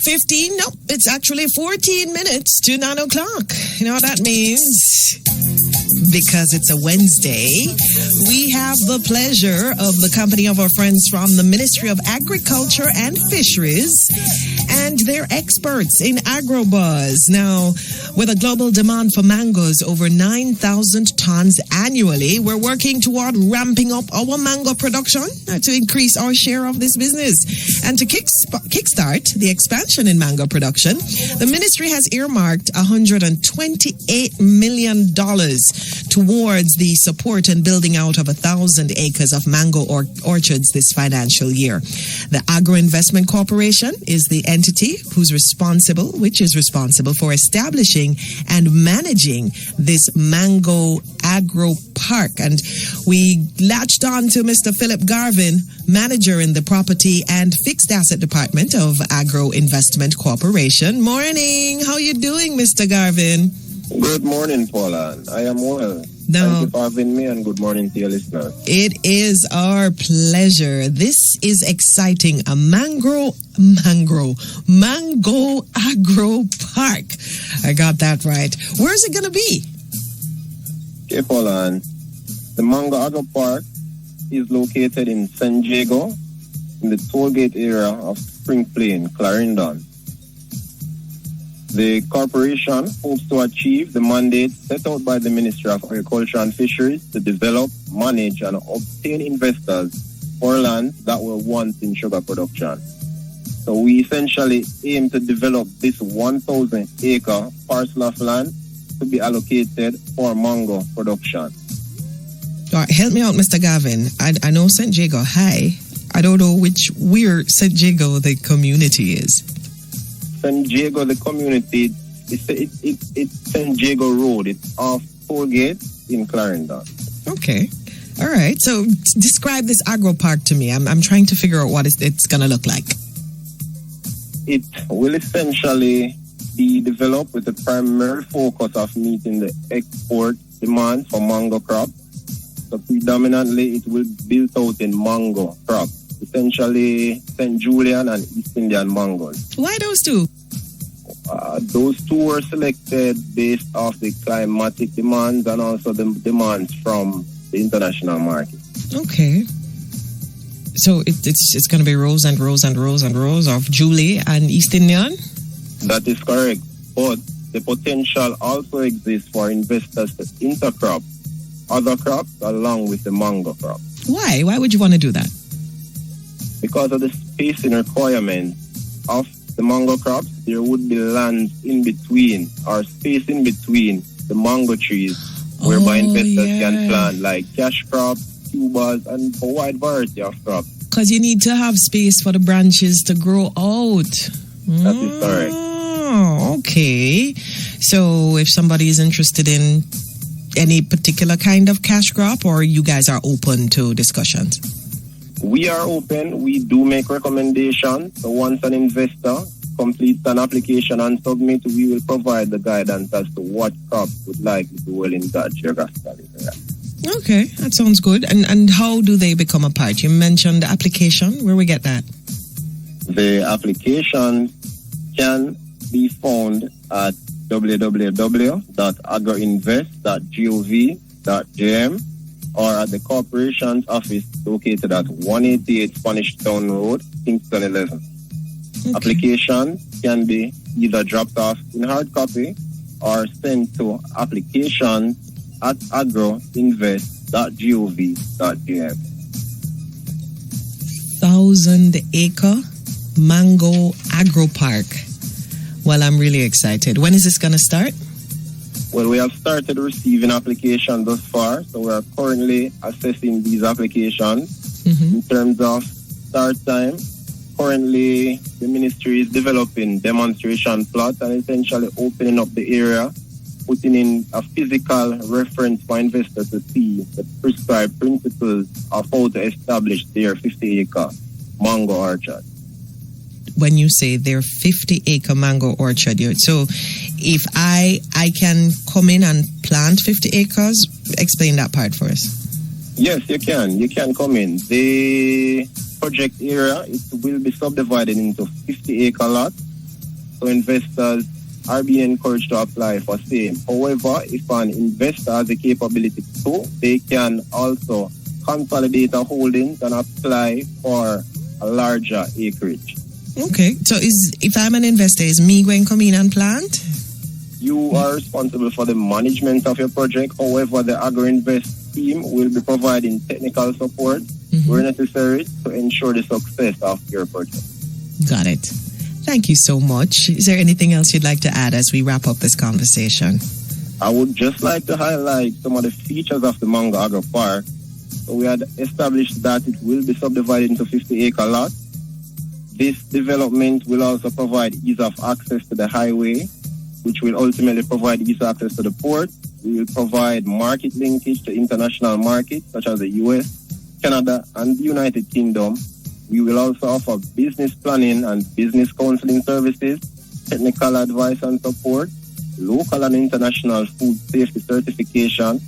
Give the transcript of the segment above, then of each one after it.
15? Nope, it's actually 14 minutes to 9 o'clock. You know what that means? Because it's a Wednesday, we have the pleasure of the company of our friends from the Ministry of Agriculture and Fisheries, and they're experts in agrobuzz. Now, with a global demand for mangoes over 9,000 tons annually, we're working toward ramping up our mango production to increase our share of this business. And to kickstart the expansion in mango production, the ministry has earmarked $128 million towards the support and building out of 1,000 acres of mango orchards this financial year. The Agro-Investment Corporation is the entity which is responsible for establishing and managing this Mango Agro Park. And we latched on to Mr. Phillip Garvin, manager in the Property and Fixed Asset Department of Agro-Investment Corporation. Morning. How you doing, Mr. Garvin? Good morning, Paula. I am well. Thank you for having me, and good morning to your listeners. It is our pleasure. This is exciting. A Mango Agro Park. I got that right. Where's it going to be? Okay, Paula. The Mango Agro Park is located in San Diego, in the Toll Gate area of Spring Plain, Clarendon. The corporation hopes to achieve the mandate set out by the Ministry of Agriculture and Fisheries to develop, manage, and obtain investors for land that will want in sugar production. So we essentially aim to develop this 1,000-acre parcel of land to be allocated for mango production. All right, help me out, Mr. Garvin. I know San Diego. Hi. I don't know where San Diego the community is. San Diego, the community, it's San Diego Road. It's off Toll Gate in Clarendon. Okay. All right. So describe this agro park to me. I'm trying to figure out what it's going to look like. It will essentially be developed with the primary focus of meeting the export demand for mango crops. So predominantly, it will be built out in mango crops. Essentially, St. Julian and East Indian mangoes. Why those two? Those two were selected based off the climatic demands and also the demands from the international market. Okay. So it's going to be rows and rows and rows and rows of Julie and East Indian? That is correct. But the potential also exists for investors to intercrop other crops along with the mango crop. Why? Why would you want to do that? Because of the spacing requirements of the mango crops, there would be lands in between or space in between the mango trees whereby investors can plant like cash crops, tubers, and a wide variety of crops. Because you need to have space for the branches to grow out. That is correct. Oh, okay. So if somebody is interested in any particular kind of cash crop, or you guys are open to discussions? We are open. We do make recommendations. So once an investor completes an application and submit, we will provide the guidance as to what crops would likely do well in that geographical area. Okay, that sounds good. And how do they become a part? You mentioned the application. Where we get that? The application can be found at www.agroinvest.gov.jm or at the corporation's office located at 188 Spanish Town Road, Kingston 11. Okay. Application can be either dropped off in hard copy or sent to application@agroinvest.gov.jm. 1,000-acre Mango Agro Park. Well, I'm really excited. When is this going to start? Well, we have started receiving applications thus far, so we are currently assessing these applications. In terms of start time, currently the ministry is developing demonstration plots and essentially opening up the area, putting in a physical reference for investors to see the prescribed principles of how to establish their 50-acre mango orchard. When you say their 50-acre mango orchard, so if I can come in and plant 50 acres, explain that part for us. Yes, you can. You can come in. The project area, it will be subdivided into 50-acre lots So investors are being encouraged to apply for same. However, if an investor has the capability to, they can also consolidate a holdings and apply for a larger acreage. Okay, so if I'm an investor, is me going to come in and plant? You are responsible for the management of your project. However, the Agro-Invest team will be providing technical support where necessary to ensure the success of your project. Got it. Thank you so much. Is there anything else you'd like to add as we wrap up this conversation? I would just like to highlight some of the features of the Mango Agro Park. So we had established that it will be subdivided into 50-acre lots. This development will also provide ease of access to the highway, which will ultimately provide ease of access to the port. We will provide market linkage to international markets such as the US, Canada, and the United Kingdom. We will also offer business planning and business counseling services, technical advice and support, local and international food safety certification,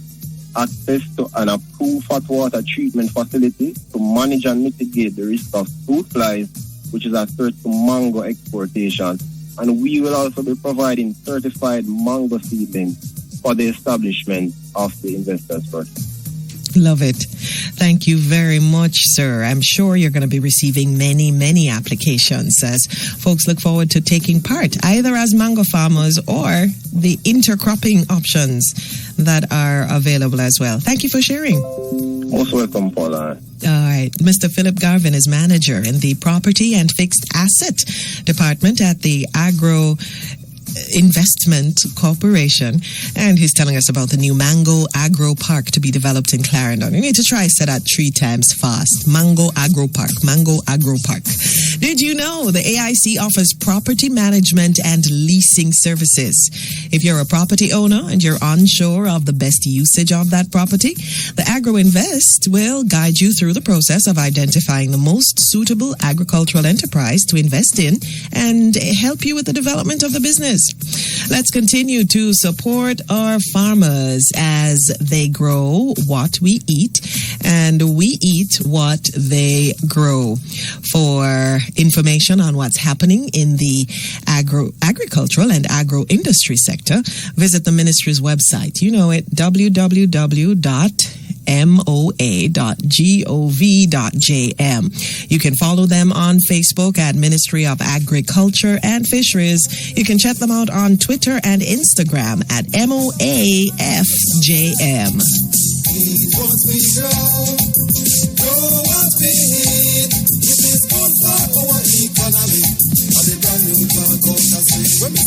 access to an approved hot water treatment facility to manage and mitigate the risk of fruit flies, which is a threat to mango exportation. And we will also be providing certified mango seedlings for the establishment of the investors project. Love it. Thank you very much, sir. I'm sure you're going to be receiving many, many applications as folks look forward to taking part, either as mango farmers or the intercropping options that are available as well. Thank you for sharing. Most welcome, Paula. All right. Mr. Phillip Garvin is manager in the Property and Fixed Asset Department at the Agro-Investment Corporation, and he's telling us about the new Mango Agro Park to be developed in Clarendon. You need to try say that 3 times fast. Mango Agro Park. Mango Agro Park. Did you know the AIC offers property management and leasing services? If you're a property owner and you're unsure of the best usage of that property, the Agro-Invest will guide you through the process of identifying the most suitable agricultural enterprise to invest in and help you with the development of the business. Let's continue to support our farmers as they grow what we eat, and we eat what they grow. For information on what's happening in the agricultural and agro-industry sector, visit the ministry's website. You know it, www.moa.gov.jm. You can follow them on Facebook at Ministry of Agriculture and Fisheries. You can check them out on Twitter and Instagram at MOAFJM. When we